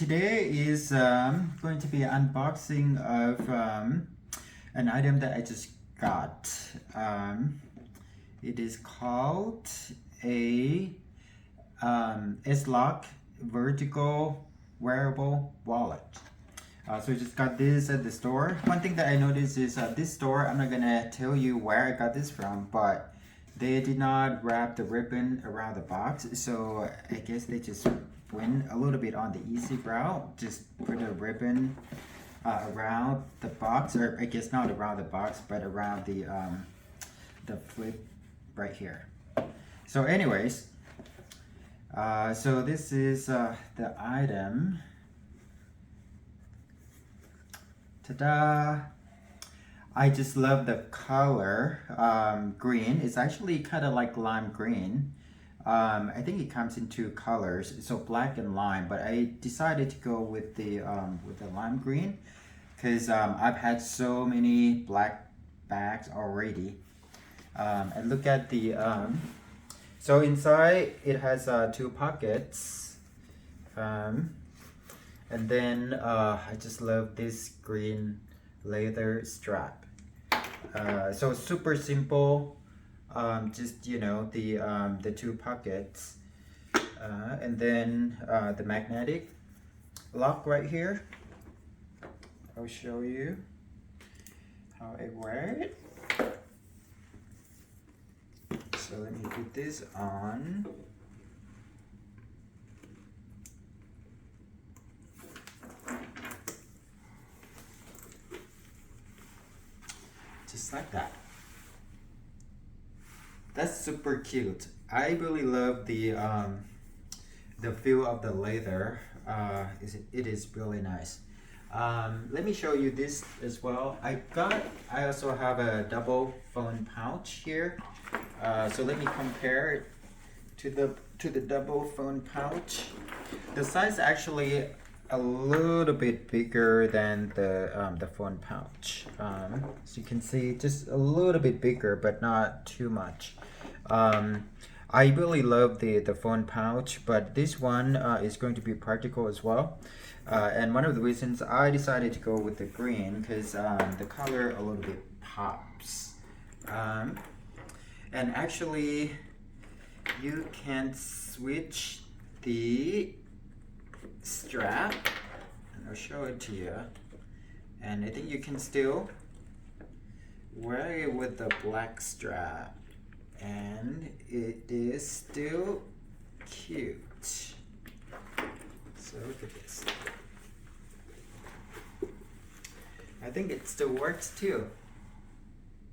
today is going to be an unboxing of an item that I just got. It is called a S-Lock vertical wearable wallet. So I just got this at the store. One thing that I noticed is this store, I'm not gonna tell you where I got this from, but they did not wrap the ribbon around the box, so I guess they just went a little bit on the easy route. Just put a ribbon around the box, or I guess not around the box, but around the flip right here. So anyways, so this is the item. Ta-da! I just love the color, green. It's actually kind of like lime green. I think it comes in two colors, so black and lime. But I decided to go with the lime green because I've had so many black bags already. And look at the so inside it has two pockets. And then I just love this green leather strap. So super simple, just the two pockets, and then the magnetic lock right here. I'll show you how I wear it. So let me put this on. Just like that. That's super cute. I really love the feel of the leather. It is really nice. Let me show you this as well. I also have a double phone pouch here. So let me compare it to the double phone pouch. The size actually a little bit bigger than the phone pouch. So you can see just a little bit bigger, but not too much. I really love the phone pouch, but this one is going to be practical as well. And one of the reasons I decided to go with the green because the color a little bit pops. And actually, you can switch the strap, and I'll show it to you. And I think you can still wear it with the black strap, and it is still cute. So look at this. I think it still works too.